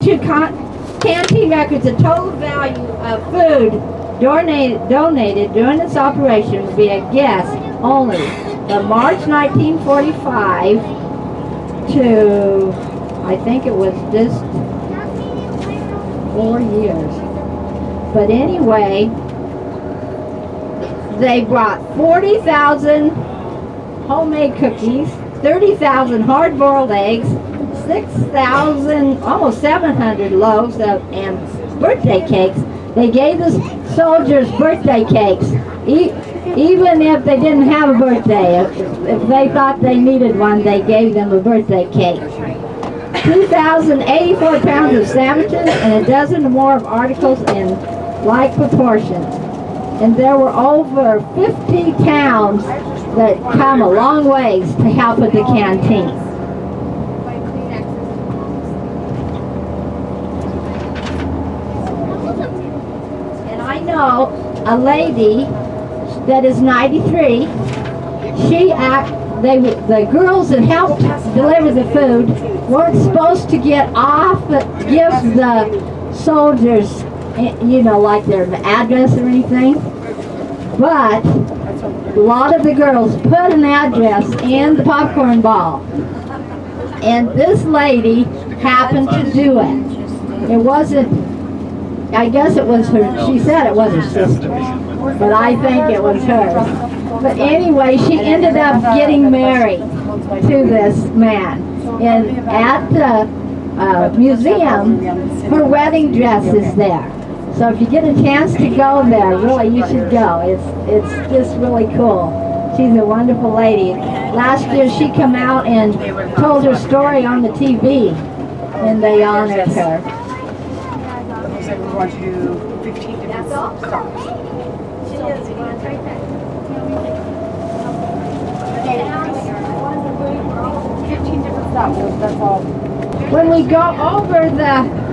to canteen records, the total value of food donated during this operation would be a guess only from March 1945 to, I think it was just 4 years. But anyway, they brought 40,000 homemade cookies, 30,000 hard-boiled eggs, 6,000, almost 700 loaves and birthday cakes. They gave the soldiers birthday cakes, even if they didn't have a birthday. If they thought they needed one, they gave them a birthday cake. 2,084 pounds of sandwiches and a dozen or more of articles in like proportions. And there were over 50 towns that come a long ways to help with the canteen. And I know a lady that is 93. The girls that helped deliver the food weren't supposed to get off, but give the soldiers, you know, like their address or anything. But a lot of the girls put an address in the popcorn ball. And this lady happened to do it. It wasn't, I guess it was her, she said it was her sister, but I think it was hers. But anyway, she ended up getting married to this man. And at the museum, her wedding dress is there. So if you get a chance to go there, really, you should go. It's just really cool. She's a wonderful lady. Last year, she came out and told her story on the TV, and they honored her. Looks like we're going to do 15 different stops. 15 different stops, that's all. When we go over the...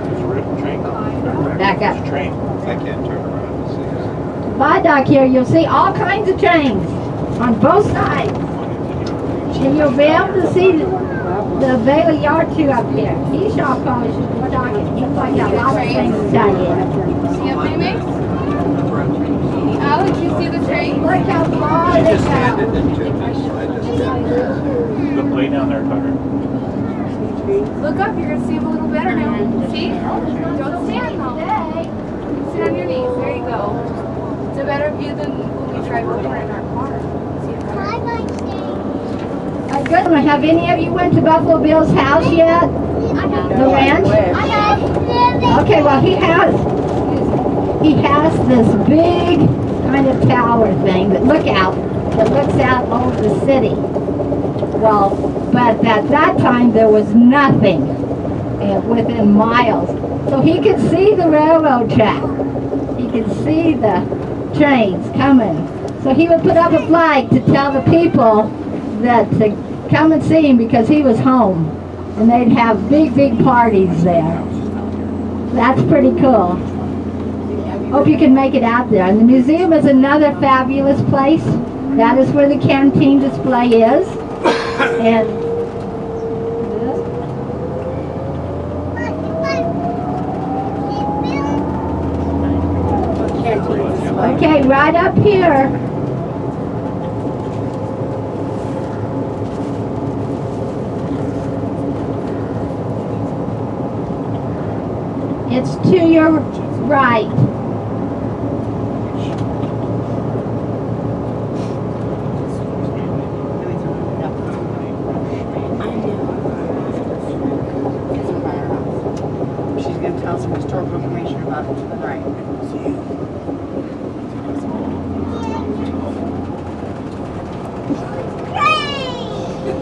Back up. I can't turn around. Viaduct here, you'll see all kinds of trains on both sides. And you'll be able to see the Bailey Yard too up here. He shall probably should be talking. He's like got a lot of things to tell you. See how many mix? Alex, you see the train? Look how far She they just handed go. it to me. I just Look way down there, Carter. Look up, you're gonna see him a little better now. See? Don't stand though. Sit on your knees. There you go. It's a better view than when we drive over in our car. Have any of you went to Buffalo Bill's house yet? The ranch? Okay, well he has this big kind of tower thing that looks out over the city. Well, but at that time there was nothing within miles. So he could see the railroad track. He could see the trains coming. So he would put up a flag to tell the people that to come and see him because he was home. And they'd have big, big parties there. That's pretty cool. Hope you can make it out there. And the museum is another fabulous place. That is where the canteen display is. And okay, right up here. It's to your right. She's going to tell some historical information about it to the right.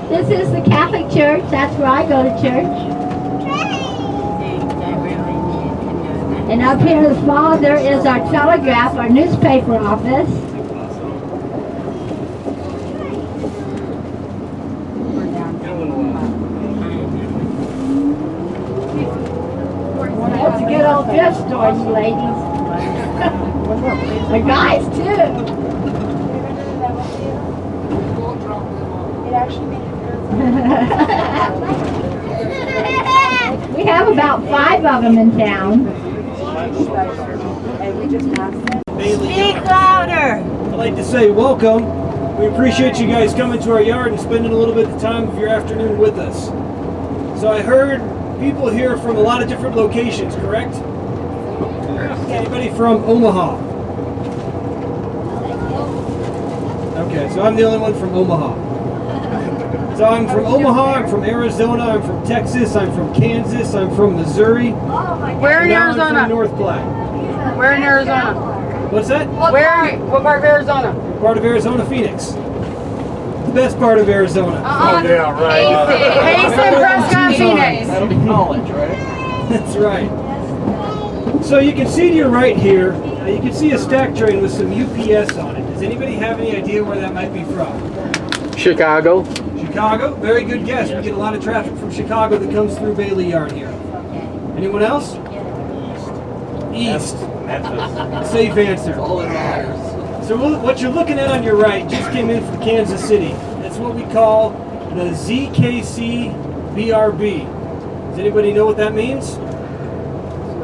This is the Catholic Church. That's where I go to church. And up here in the fall, there is our telegraph, our newspaper office. That's a good old thrift store, you ladies. The guys, too. It actually We have about 5 of them in town. And we just asked them. Speak louder! I'd like to say welcome. We appreciate you guys coming to our yard and spending a little bit of time of your afternoon with us. So I heard people here from a lot of different locations, correct? Anybody from Omaha? Okay, so I'm the only one from Omaha. So I'm from Omaha, I'm from Arizona, I'm from Texas, I'm from Kansas, I'm from Missouri. Where in and now I'm Arizona? from North Platte. Where in Arizona? What's that? What part of Arizona? Part of Arizona, Phoenix. The best part of Arizona. Yeah, right. Payson, Prescott, Phoenix. That'll be college, right? That's right. So you can see to your right here, you can see a stack train with some UPS on it. Does anybody have any idea where that might be from? Chicago. Chicago? Very good guess. We get a lot of traffic from Chicago that comes through Bailey Yard here. Anyone else? East. Memphis. Safe answer. So what you're looking at on your right just came in from Kansas City. That's what we call the ZKC BRB. Does anybody know what that means?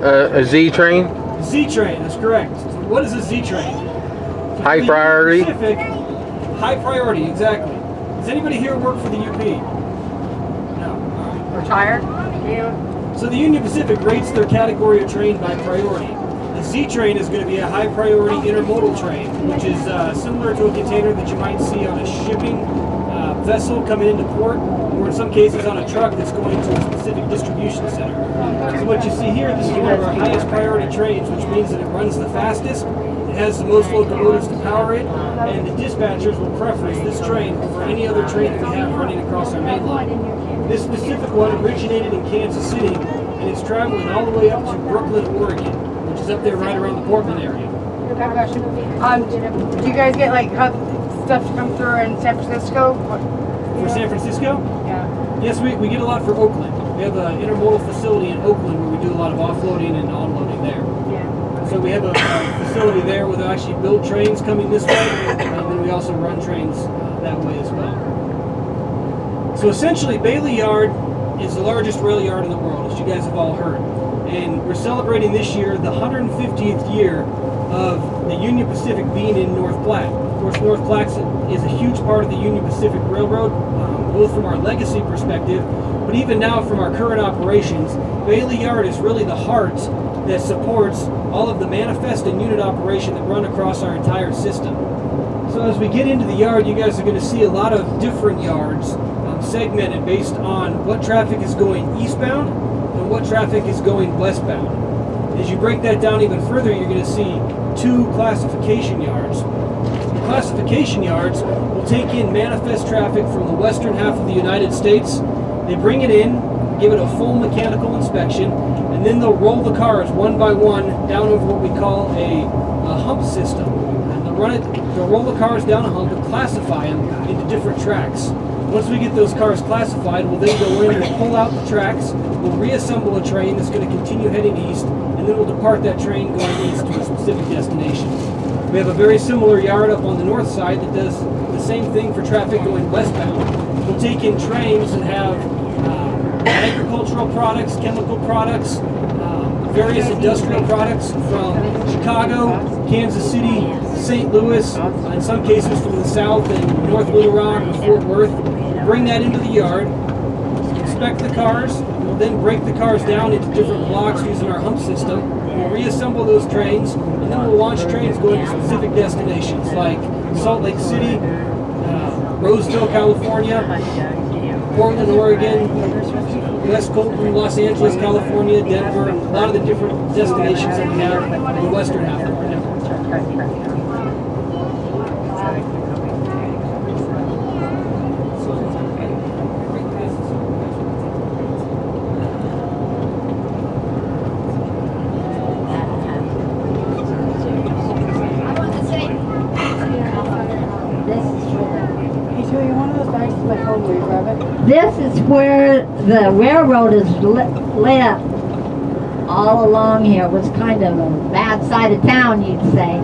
A Z train. Z train, that's correct. So what is a Z train? High priority. Pacific, high priority, exactly. Does anybody here work for the UP? No. All right. Retired? So the Union Pacific rates their category of train by priority. The Z train is going to be a high priority intermodal train, which is similar to a container that you might see on a shipping vessel coming into port, or in some cases on a truck that's going to a specific distribution center. So what you see here, this is one of our highest priority trains, which means that it runs the fastest, it has the most locomotives to power it, and the dispatchers will preference this train over any other train that we have running across our main line. This specific one originated in Kansas City, and it's traveling all the way up to Brooklyn, Oregon, which is up there right around the Portland area. Do you guys get like stuff to come through in San Francisco? For San Francisco? Yeah. Yes, we get a lot for Oakland. We have an intermodal facility in Oakland where we do a lot of offloading and onloading there. Yeah. So we have a facility there where they actually build trains coming this way, and then we also run trains that way as well. So essentially, Bailey Yard is the largest rail yard in the world, as you guys have all heard. And we're celebrating this year the 150th year of the Union Pacific being in North Platte. Of course, North Platte is a huge part of the Union Pacific Railroad, both from our legacy perspective, but even now from our current operations. Bailey Yard is really the heart that supports all of the manifest and unit operation that run across our entire system. So as we get into the yard, you guys are going to see a lot of different yards segmented based on what traffic is going eastbound and what traffic is going westbound. As you break that down even further, you're going to see 2 classification yards. The classification yards will take in manifest traffic from the western half of the United States. They bring it in, give it a full mechanical inspection, and then they'll roll the cars one by one down over what we call a hump system. And they'll roll the cars down a hump and classify them into different tracks. Once we get those cars classified, we'll then go in and pull out the tracks, we'll reassemble a train that's going to continue heading east, and then we'll depart that train going east to a specific destination. We have a very similar yard up on the north side that does the same thing for traffic going westbound. We'll take in trains that have agricultural products, chemical products, various industrial products from Chicago, Kansas City, St. Louis, in some cases from the south and North Little Rock or Fort Worth. Bring that into the yard, inspect the cars, we'll then break the cars down into different blocks using our hump system. We'll reassemble those trains, and then we'll launch trains going to specific destinations like Salt Lake City, Roseville, California, Portland, Oregon, West Colton, Los Angeles, California, Denver, a lot of the different destinations that we have in the western half of our network. This is where the railroad is lit all along here. It was kind of a bad side of town, you'd say.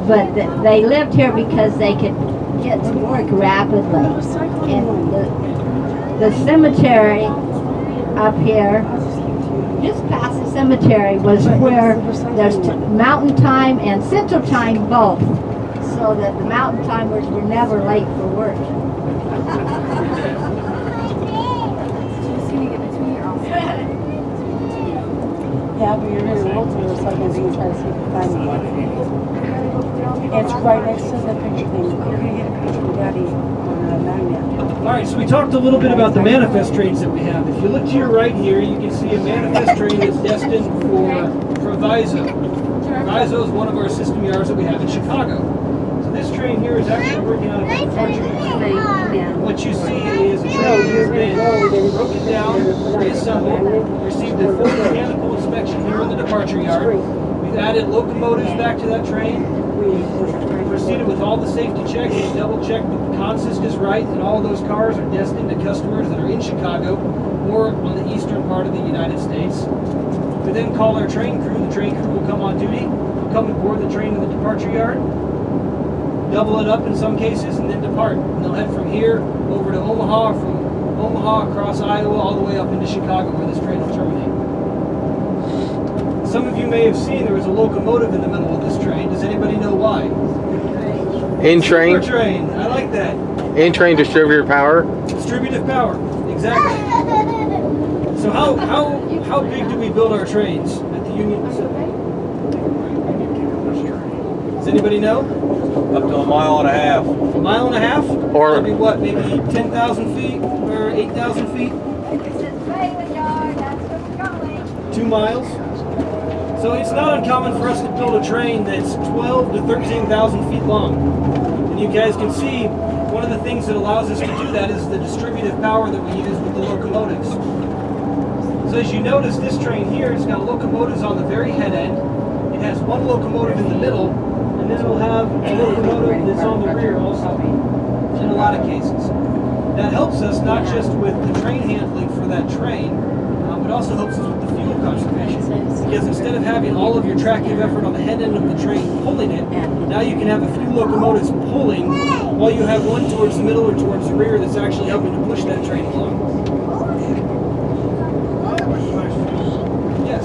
But they lived here because they could get to work rapidly. And the cemetery up here just past the cemetery was where there's mountain time and central time both, so that the mountain timers were never late for work. Yeah, but you're really low to the side, so you try to see if you can find it. It's right next to the picture thing. You're gonna get a picture of Daddy on the magnet. All right, so we talked a little bit about the manifest trains that we have. If you look to your right here, you can see a manifest train that's destined for Proviso. Proviso is one of our system yards that we have in Chicago. So this train here is actually working out of a departure yard. What you see is a train that has been broken down, reassembled, received a full mechanical inspection here in the departure yard. We've added locomotives back to that train. We've proceeded with all the safety checks and double checked that the consist is right, and all of those cars are destined to customers that are in Chicago or on the eastern part of the United States. We then call our train crew. The train crew will come on duty, come and board the train in the departure yard, double it up in some cases, and then depart. And they'll head from here over to Omaha, from Omaha across Iowa all the way up into Chicago where this train will terminate. Some of you may have seen there was a locomotive in the middle of this train. Does anybody know why? In-train. Super train. I like that. In-train distributor power. Distributive power. Exactly. So how big do we build our trains at the Union Pacific? Does anybody know? Up to a mile and a half. A mile and a half? Or- That'd be what? Maybe 10,000 feet or 8,000 feet? 2 miles? So it's not uncommon for us to build a train that's 12 to 13,000 feet long. And you guys can see one of the things that allows us to do that is the distributive power that we use with the locomotives. So as you notice, this train here, it's got locomotives on the very head end. It has one locomotive in the middle, and then it'll have a locomotive that's on the rear also, in a lot of cases. That helps us not just with the train handling for that train, but also helps us with the fuel conservation. Because instead of having all of your tractive effort on the head end of the train pulling it, now you can have a few locomotives pulling while you have one towards the middle or towards the rear that's actually helping to push that train along. Yes.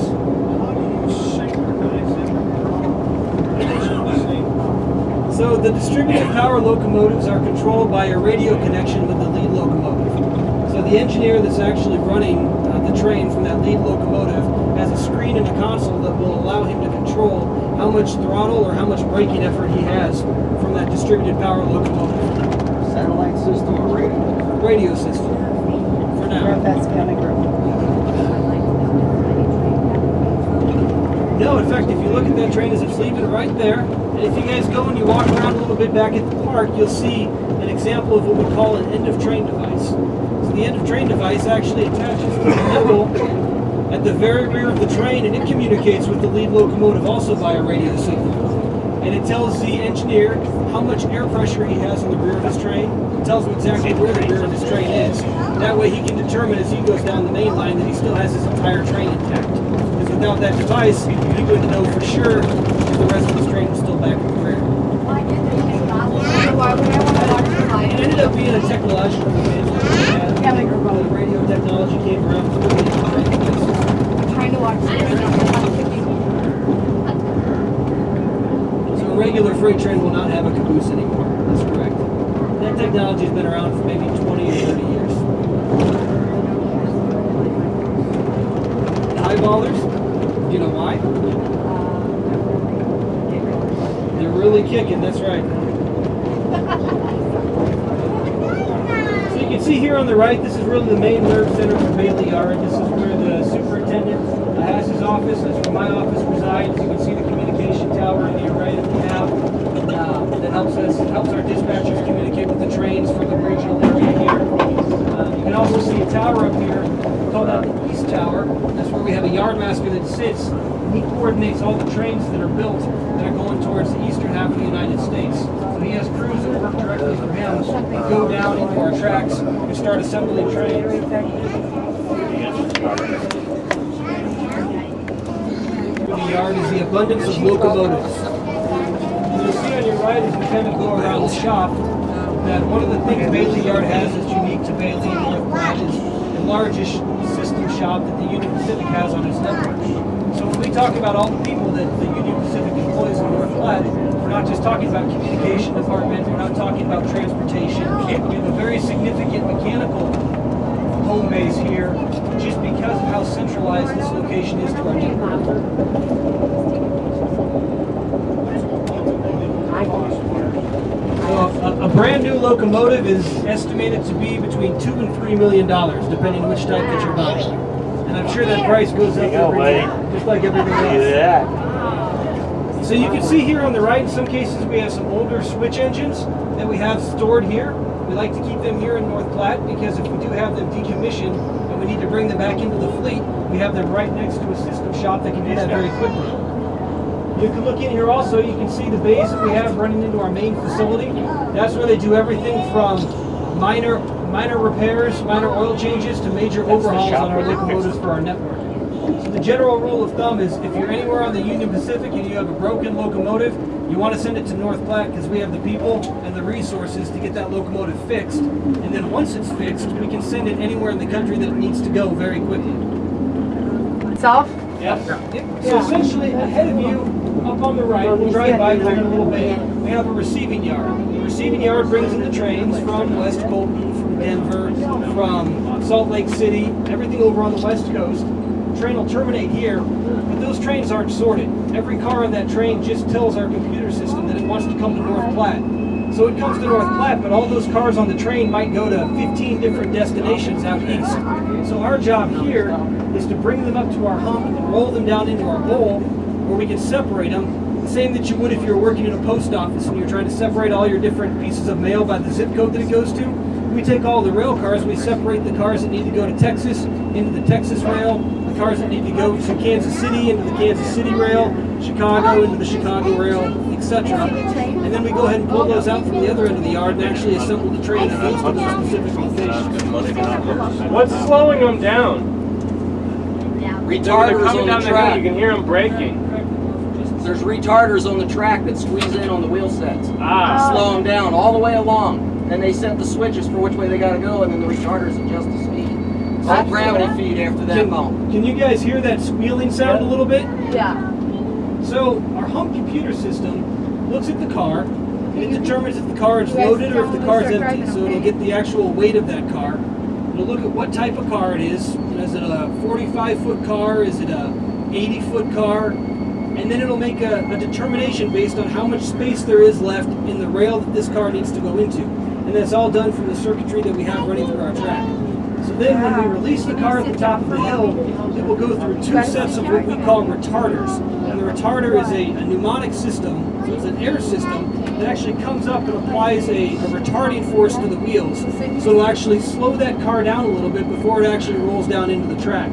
So the distributed power locomotives are controlled by a radio connection with the lead locomotive. So the engineer that's actually running the train from that lead locomotive has a screen and a console that will allow him to control how much throttle or how much braking effort he has from that distributed power locomotive. Satellite system or radio? Radio system, for now. That's kind of girl. No, in fact, if you look at that train as it's leaving right there, and if you guys go and you walk around a little bit back at the park, you'll see an example of what we call an end-of-train device. So the end-of-train device actually attaches to the level at the very rear of the train, and it communicates with the lead locomotive also via radio signal. And it tells the engineer how much air pressure he has in the rear of his train. It tells him exactly where the rear of his train is. That way he can determine as he goes down the main line that he still has his entire train intact. Because without that device, he's going to know for sure if the rest of his train is still back in the rear. Why would I want to watch the light? It ended up being a technological advance. The radio technology came around for the train device. I'm trying to watch the So a regular freight train will not have a caboose anymore. That's correct. That technology has been around for maybe 20 or 30 years. Highballers, do you know why? They're really kicking, that's right. So you can see here on the right, this is really the main nerve center for Bailey Yard. This is where the superintendent has his office. That's where my office resides. You can see the communication tower in the array that we have that helps our dispatchers communicate with the trains from the regional area here. You can also see a tower up here. We call that the East Tower. That's where we have a yardmaster that sits. He coordinates all the trains that are built that are going towards the eastern half of the United States. So he has crews that work directly for him, go down into our tracks and start assembling trains. The yard is the abundance of locomotives. You'll see on your right as we kind of go around the shop that one of the things Bailey Yard has that's unique to Bailey and North Platte is the largest system shop shop that the Union Pacific has on its network. So when we talk about all the people that the Union Pacific employs in North Platte, we're not just talking about communication department, we're not talking about transportation. We have a very significant mechanical home base here just because of how centralized this location is to our network. So a brand new locomotive is estimated to be between $2 and $3 million, depending on which type that you're buying. And I'm sure that price goes up every year, just like everything else. So you can see here on the right, in some cases we have some older switch engines that we have stored here. We like to keep them here in North Platte because if we do have them decommissioned and we need to bring them back into the fleet, we have them right next to a system shop that can do that very quickly. You can look in here also, you can see the bays that we have running into our main facility. That's where they do everything from minor repairs, minor oil changes to major overhauls on our locomotives for our network. So the general rule of thumb is if you're anywhere on the Union Pacific and you have a broken locomotive, you want to send it to North Platte because we have the people and the resources to get that locomotive fixed. And then once it's fixed, we can send it anywhere in the country that it needs to go very quickly. South? Yep. So essentially, ahead of you, up on the right, we'll drive by here in a little bit, we have a receiving yard. The receiving yard brings in the trains from West Colton, from Denver, from Salt Lake City, everything over on the West Coast. The train will terminate here, but those trains aren't sorted. Every car on that train just tells our computer system that it wants to come to North Platte. So it comes to North Platte, but all those cars on the train might go to 15 different destinations out east. So our job here is to bring them up to our hump and roll them down into our bowl where we can separate them. The same that you would if you were working in a post office and you're trying to separate all your different pieces of mail by the zip code that it goes to. We take all the rail cars, we separate the cars that need to go to Texas into the Texas rail, the cars that need to go to Kansas City into the Kansas City rail, Chicago into the Chicago rail, etc. And then we go ahead and pull those out from the other end of the yard and actually assemble the train that goes to those specific locations. What's slowing them down? They're Retarders coming on down the the hill, track. you can hear them braking. There's retarders on the track that squeeze in on the wheel sets. Ah. Slow them down all the way along. Then they set the switches for which way they gotta go, and then the retarders adjust the speed. It's all gravity feed after that bump. Can you guys hear that squealing sound a little bit? Yeah. So our hump computer system looks at the car and it determines if the car is loaded or if the car is empty. So it'll get the actual weight of that car. It'll look at what type of car it is. Is it a 45-foot car? Is it a 80-foot car? And then it'll make a determination based on how much space there is left in the rail that this car needs to go into. And that's all done from the circuitry that we have running through our track. So then when we release the car at the top of the hill, it will go through two sets of what we call retarders. And the retarder is a pneumatic system, so it's an air system that actually comes up and applies a retarding force to the wheels. So it'll actually slow that car down a little bit before it actually rolls down into the track.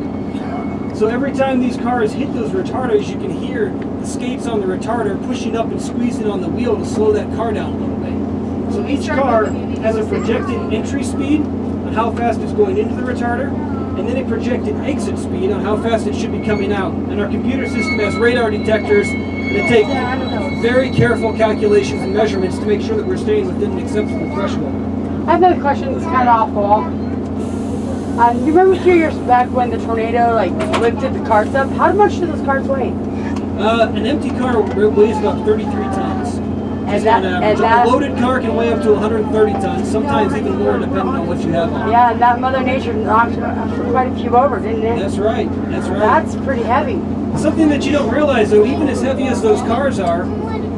So every time these cars hit those retarders, you can hear the skates on the retarder pushing up and squeezing on the wheel to slow that car down a little bit. So each car has a projected entry speed on how fast it's going into the retarder, and then a projected exit speed on how fast it should be coming out. And our computer system has radar detectors that take very careful calculations and measurements to make sure that we're staying within an acceptable threshold. I have another question that's kind of off the wall. You remember a few years back when the tornado lifted the carts up? How much do those carts weigh? An empty car weighs about 33 tons. And that, A loaded car can weigh up to 130 tons, sometimes even more depending on what you have on. Yeah, and that Mother Nature knocked quite a few over, didn't it? That's right, that's right. That's pretty heavy. Something that you don't realize though, even as heavy as those cars are,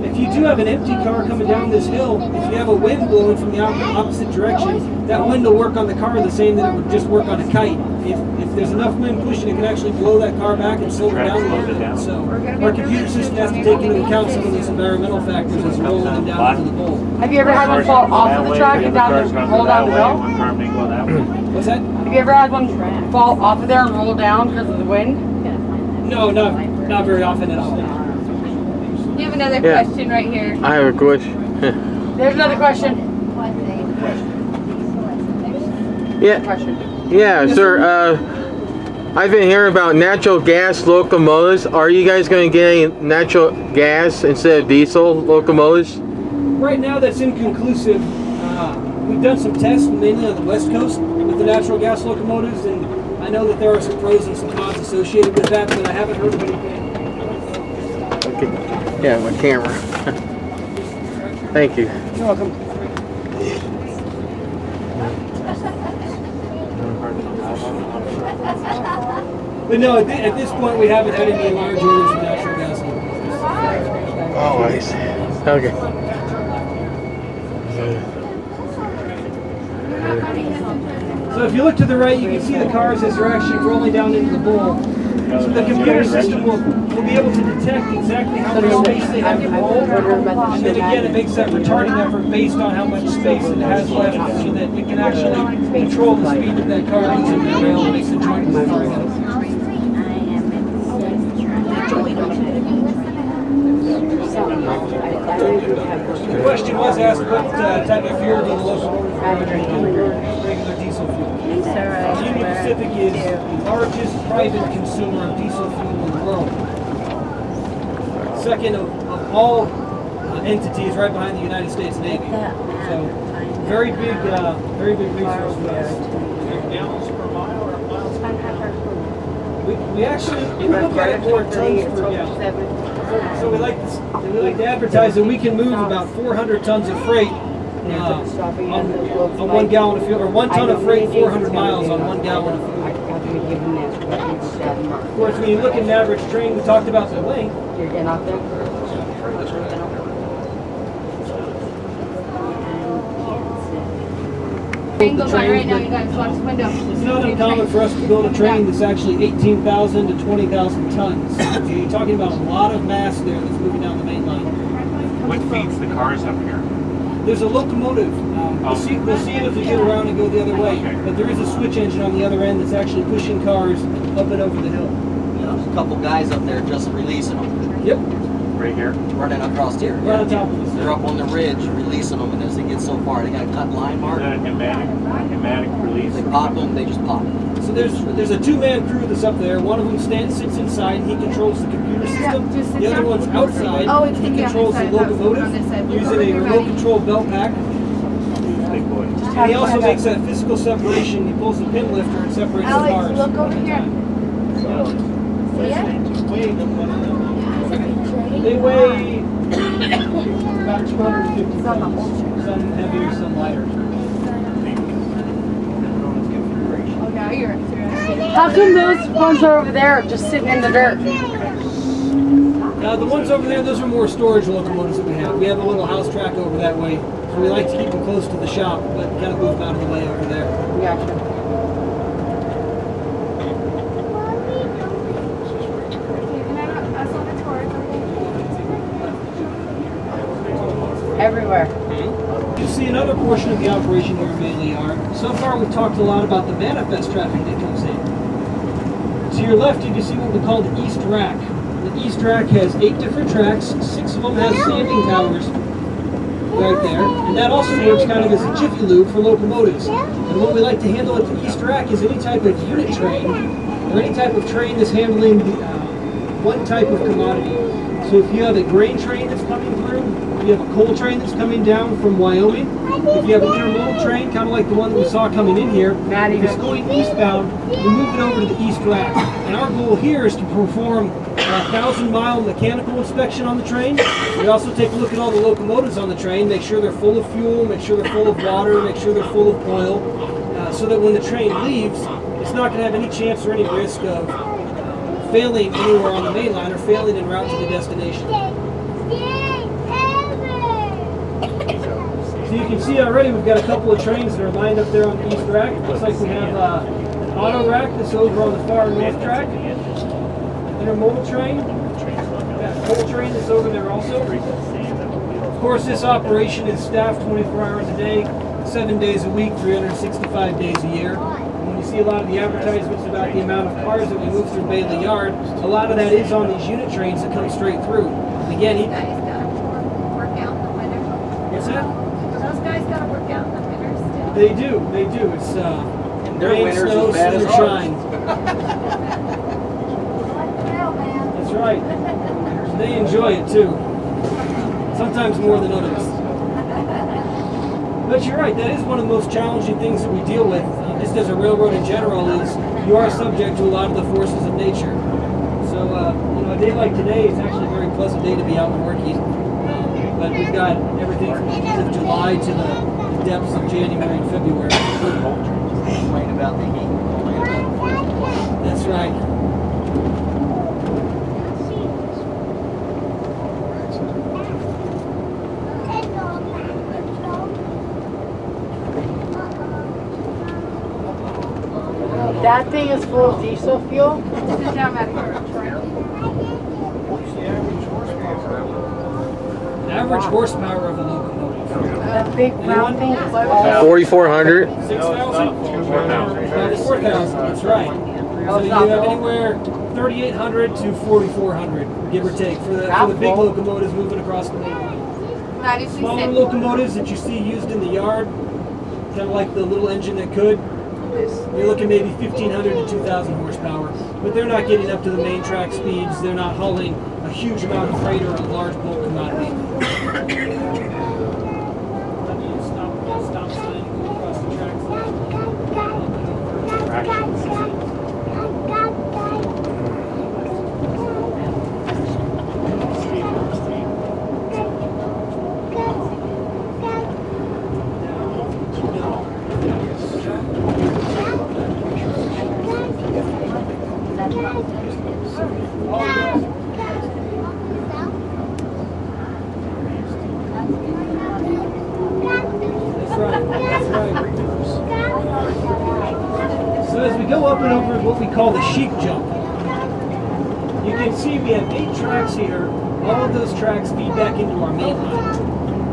if you do have an empty car coming down this hill, if you have a wind blowing from the opposite direction, that wind will work on the car the same that it would just work on a kite. If there's enough wind pushing, it can actually blow that car back and slow it down a little bit. So our computer system has to take into account some of these environmental factors as rolling them down into the bowl. Have you ever had one fall off of the track and roll down the hill? What's that? Have you ever had one fall off of there and roll down because of the wind? No, not very often at all. You have another Yeah. question right here. I have a question. There's another question. Yeah, yeah, sir. I've been hearing about natural gas locomotives. Are you guys going to get any natural gas instead of diesel locomotives? Right now that's inconclusive. We've done some tests mainly on the West Coast with the natural gas locomotives, and I know that there are some pros and some cons associated with that, but I haven't heard of anything. Okay. Yeah, my camera. Thank you. You're welcome. But no, at this point, we haven't had any large orders for natural gas. Oh, I see. Okay. So if you look to the right, you can see the cars as they're actually rolling down into the bowl. So the computer system will be able to detect exactly how much space they have to roll. And then again, it makes that retarding effort based on how much space it has left so that it can actually control the speed that that car needs in the rail and makes the joint move further. The question was asked what type of fuel do the locomotives run? Regular diesel fuel. Union Pacific is the largest private consumer of diesel fuel in the world. Second of all entities, right behind the United States Navy. So very big resource for us. Gallons per mile or miles per gallon? We actually look at it more in tons per gallon. So we like to advertise that we can move about 400 tons of freight on 1 gallon of fuel, or 1 ton of freight, 400 miles on 1 gallon of fuel. Of course, when you look at an average train, we talked about the length. Train goes by right now, you guys. Watch the window. It's not uncommon for us to build a train that's actually 18,000 to 20,000 tons. So you're talking about a lot of mass there that's moving down the main line. What feeds the cars up here? There's a locomotive. We'll see it as we get around and go the other way. But there is a switch engine on the other end that's actually pushing cars up and over the hill. There's a couple guys up there just releasing them. Yep. Right here? Running across here. Right on top of us. They're up on the ridge releasing them, and as they get so far, they got a cut line Is mark. that a pneumatic release? They pop them, they just pop. So there's a two-man crew that's up there. One of them sits inside and he controls the computer system. just sit The other down. one's outside. Oh, it's He yeah, controls the on this side. locomotive On this side. Look using over a here, remote buddy. control belt pack. Big boy. And he also makes that physical separation. He pulls the pin lifter and separates the Alex, cars. look over here. See it? They weigh about 250 pounds. Some heavier, some lighter. Oh, now you're up there. How come those ones are over there just sitting in the dirt? The ones over there, those are more storage locomotives that we have. We have a little house track over that way. So we like to keep them close to the shop, but kind of move them out of the way over there. Gotcha. Everywhere. You see another portion of the operation here in Bailey Yard. So far we've talked a lot about the manifest traffic that comes in. To your left you can see what we call the East Rack. The East Rack has 8 different tracks, 6 of them have standing towers right there. And that also works kind of as a jiffy lube for locomotives. And what we like to handle at the East Rack is any type of unit train or any type of train that's handling one type of commodity. So if you have a grain train that's coming through, if you have a coal train that's coming down from Wyoming, if you have an intermodal train, kind of like the one that we saw coming in here, it's going eastbound, we move it over to the East Rack. And our goal here is to perform a 1,000-mile mechanical inspection on the train. We also take a look at all the locomotives on the train, make sure they're full of fuel, make sure they're full of water, make sure they're full of oil, so that when the train leaves, it's not going to have any chance or any risk of failing anywhere on the main line or failing en route to the destination. So you can see already we've got a couple of trains that are lined up there on the East Rack. Looks like we have an auto rack that's over on the far north track. Intermodal train. Got a coal train that's over there also. Of course, this operation is staffed 24 hours a day, 7 days a week, 365 days a year. When you see a lot of the advertisements about the amount of cars that we move through Bailey Yard, a lot of that is on these unit trains that come straight through. And again, Those guys gotta work out in the winter. what's that? Those guys gotta work out in the winter still. They do. It's Their rain, winter's snow, as bad sun, as or ours. shine. That's right. They enjoy it too. Sometimes more than others. But you're right, that is one of the most challenging things that we deal with. just as a railroad in general, is you are subject to a lot of the forces of nature. So, a day like today is actually a very pleasant day to be out and working. But we've got everything from the heat of July to the depths of January and February. Complain about the heat. That's right. That thing is full of diesel fuel? Sit down, Maddie. Average horsepower of a locomotive. That big brown thing is 4,400. 6,000? 4,000, that's right. So you have anywhere 3,800 to 4,400, give or take, for the big locomotives moving across the main line. Maddie, please Smaller sit. locomotives that you see used in the yard, kind of like the little engine that could, you're looking maybe 1,500 to 2,000 horsepower. But they're not getting up to the main track speeds. They're not hauling a huge amount of freight or a large bulk commodity. Stop sign, go across the tracks. So as we go up and over what we call the sheep jump, you can see we have 8 tracks here. All of those tracks feed back into our main line.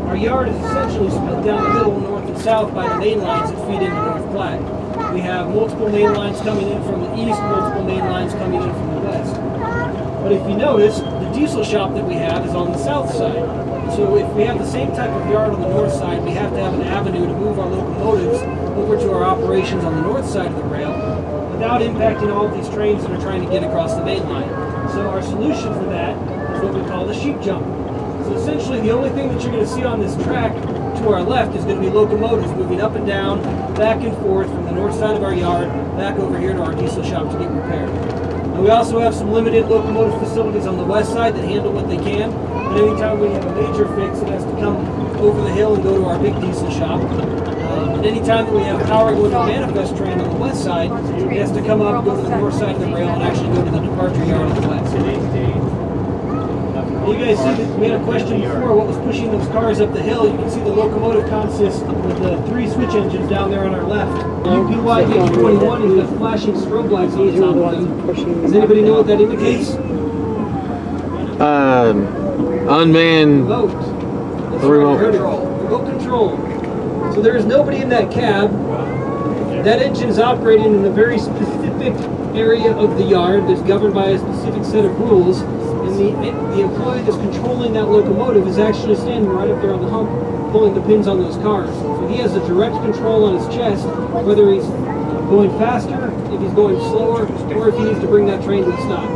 Our yard is essentially split down the middle, north and south, by the main lines that feed into North Platte. We have multiple main lines coming in from the east, multiple main lines coming in from the west. But if you notice, the diesel shop that we have is on the south side. So if we have the same type of yard on the north side, we have to have an avenue to move our locomotives over to our operations on the north side of the rail without impacting all of these trains that are trying to get across the main line. So our solution for that is what we call the sheep jump. So essentially the only thing that you're going to see on this track to our left is going to be locomotives moving up and down, back and forth from the north side of our yard, back over here to our diesel shop to get repaired. And we also have some limited locomotive facilities on the west side that handle what they can. But anytime we have a major fix, it has to come over the hill and go to our big diesel shop. And anytime that we have power going to a manifest train on the west side, it has to come up, go to the north side of the rail, and actually go to the departure yard on the west. You guys see that we had a question before, what was pushing those cars up the hill? You can see the locomotive consists of the 3 switch engines down there on our left. UPY H21 has got flashing strobe lights on the top of them. Does anybody know what that indicates? Unmanned Remote control. Remote control. So there is nobody in that cab. That engine is operating in a very specific area of the yard that's governed by a specific set of rules. And the employee that's controlling that locomotive is actually standing right up there on the hump, pulling the pins on those cars. So he has a direct control on his chest, whether he's going faster, if he's going slower, or if he needs to bring that train to a stop.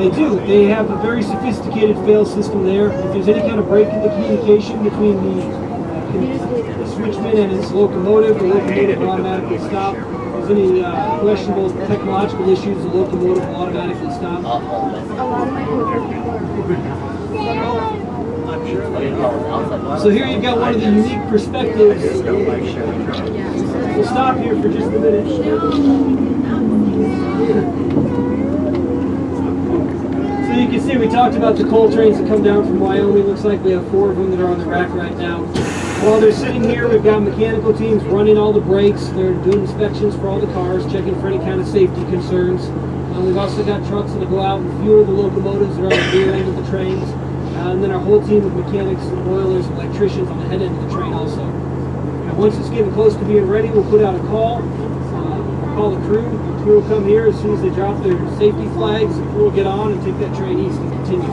They do. They have a very sophisticated fail system there. If there's any kind of break in the communication between the switchman and his locomotive, the locomotive will automatically stop. If there's any questionable technological issues, the locomotive will automatically stop. So here you've got one of the unique perspectives. We'll stop here for just a minute. So you can see we talked about the coal trains that come down from Wyoming. Looks like we have 4 of them that are on the rack right now. While they're sitting here, we've got mechanical teams running all the brakes. They're doing inspections for all the cars, checking for any kind of safety concerns. We've also got trucks that go out and fuel the locomotives that are on the rear end of the trains. And then our whole team of mechanics, and oilers, and electricians on the head end of the train also. And once it's getting close to being ready, we'll put out a call. Call the crew. The crew will come here as soon as they drop their safety flags. The crew will get on and take that train east and continue.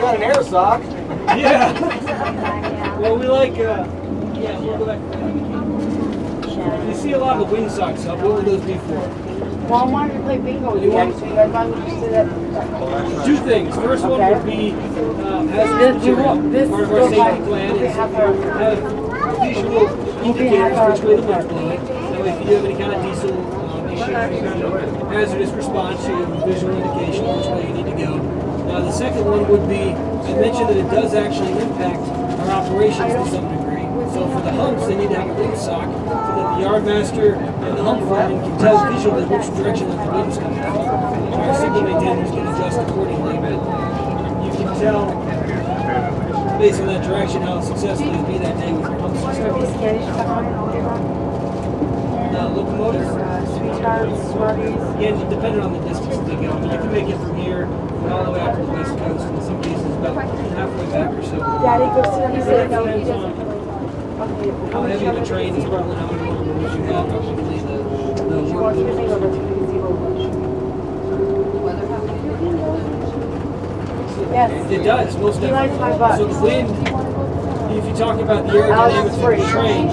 got an air sock. Yeah. Well, we like, yeah, we'll go back. You see a lot of the wind socks up. What would those be for? Well, I wanted to play bingo with you guys, so you guys want me to do that? Two things. First one would be, as part of our safety plan is have visual indicators which way the wind's blowing. That way if you do have any kind of diesel issue, any kind of hazardous response, you have a visual indication which way you need to go. The second one would be, I mentioned that it does actually impact our operations to some degree. So for the humps, they need to have a wind sock so that the yardmaster and the hump foreman can tell visually which direction that the wind's coming from. And our signal maintainers can adjust accordingly, but you can tell based on that direction how successful you'll be that day with your hump system. Locomotives? Sweethearts, Smarties. Yeah, depending on the distance they go. I mean, you can make it from here all the way out to the west coast, in some cases about halfway back or so. Daddy, go sit on the It side. depends on how heavy the train is, probably how many locomotives you have, probably the Yes. It does, most He likes definitely. $5. So the wind, if you talk about the aerodynamics of the train,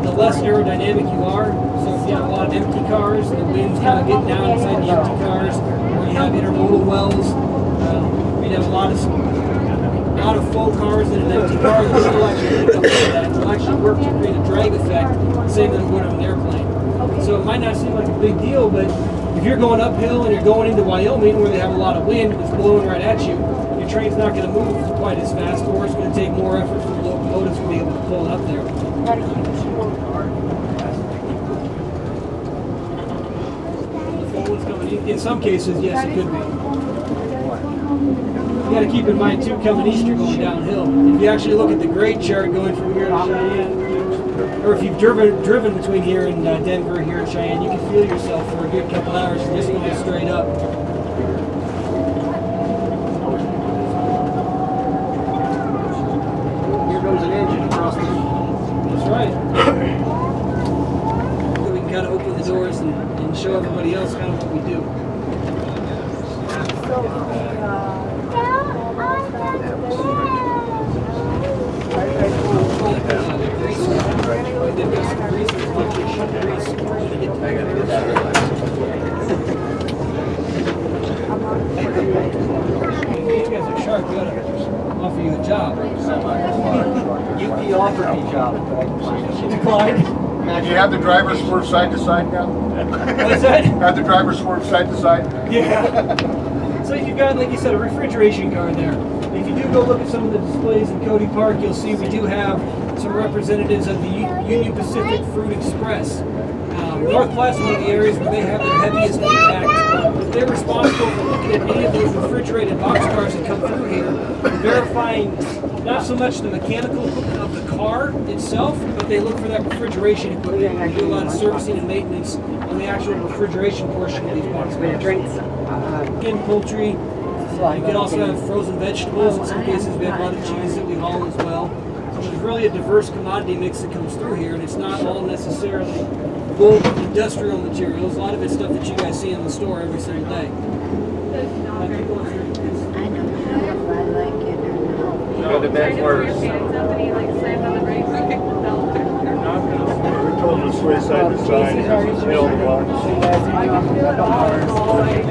the less aerodynamic you are, so if you have a lot of empty cars, the wind's kind of getting down inside the empty cars, or you have intermodal wells, you have a lot of full cars in an empty car, the wind will actually pick up into that. It will actually work to create a drag effect, same as it would on an airplane. So it might not seem like a big deal, but if you're going uphill and you're going into Wyoming where they have a lot of wind that's blowing right at you, your train's not going to move quite as fast, or it's going to take more effort for the locomotives to be able to pull it up there. In some cases, yes, it could be. You got to keep in mind too, coming east, you're going downhill. If you actually look at the grade chart going from here to Cheyenne, or if you've driven between here and Denver, here in Cheyenne, you can feel yourself for a good couple hours just going straight up. Here goes an engine across the. That's right. We can kind of open the doors and show everybody else kind of what we do. You guys are sharp. We ought to offer you a job. UP offered me a job. She declined. Do you have the driver swerve side to side now? What's that? Have the driver swerve side to side? Yeah. So you've got, like you said, a refrigeration car there. If you do go look at some of the displays in Cody Park, you'll see we do have some representatives of the Union Pacific Fruit Express. North Platte is one of the areas where they have their heaviest impact. They're responsible for looking at any of those refrigerated boxcars that come through here, verifying not so much the mechanical equipment of the car itself, but they look for that refrigeration equipment. They do a lot of servicing and maintenance on the actual refrigeration portion of these boxcars. Drinks. In poultry, you can also have frozen vegetables. In some cases, we have a lot of cheese that we haul as well. So there's really a diverse commodity mix that comes through here, and it's not all necessarily bulk industrial materials. A lot of it's stuff that you guys see in the store every single day. I don't know if I like it or not. Go to bed worse. Somebody like slammed on the brakes. We told them to sway side to side. Hill the box.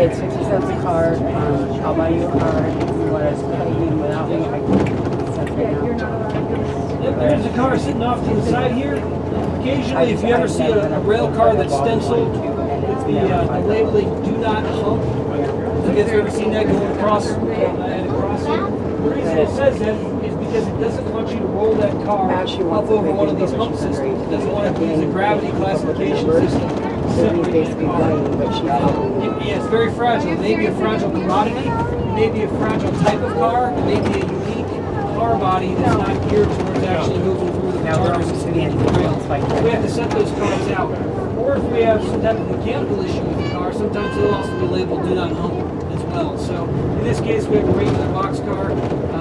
It's 50 cents a car. I'll buy you a car. Whereas paying without me, I can't. Yep, there's a car sitting off to the side here. Occasionally, if you ever see a rail car that's stenciled with the labeling "Do Not Hump," have you guys ever seen that going across at a crossing? The reason it says that is because it doesn't want you to roll that car up over one of these hump systems. It doesn't want to use a gravity classification system. Yeah, it's very fragile. It may be a fragile commodity, it may be a fragile type of car, it may be a unique car body that's not geared towards actually moving through the retarders system into the rails. We have to set those cars out. Or if we have some type of mechanical issue with the car, sometimes it'll also be labeled "Do Not Hump" as well. So in this case, we have a regular box car.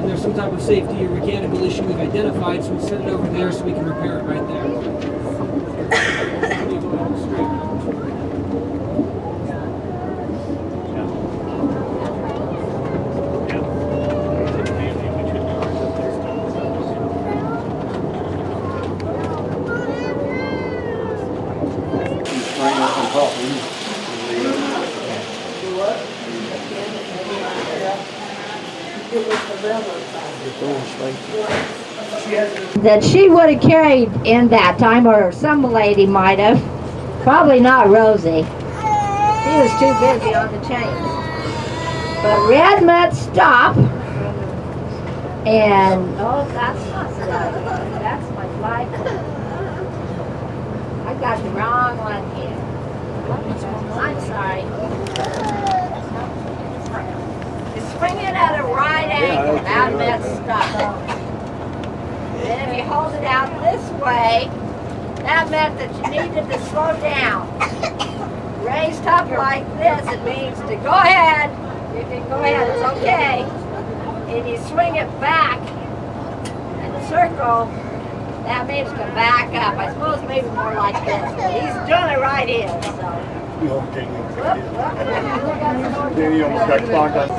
There's some type of safety or mechanical issue we've identified, so we send it over there so we can repair it right there. That she would have carried in that time, or some lady might have. Probably not Rosie. She was too busy on the chains. But Red met stop, and oh, that's not right. That's my flag. I got the wrong one here. I'm sorry. You swing it at a right angle. That met stop. Then if you hold it out this way, that meant that you needed to slow down. Raised up like this, it means to go ahead. You can go ahead, it's okay. And you swing it back in a circle, that means to back up. I suppose maybe more like this, but he's doing it right here, so. Danny almost got clogged on.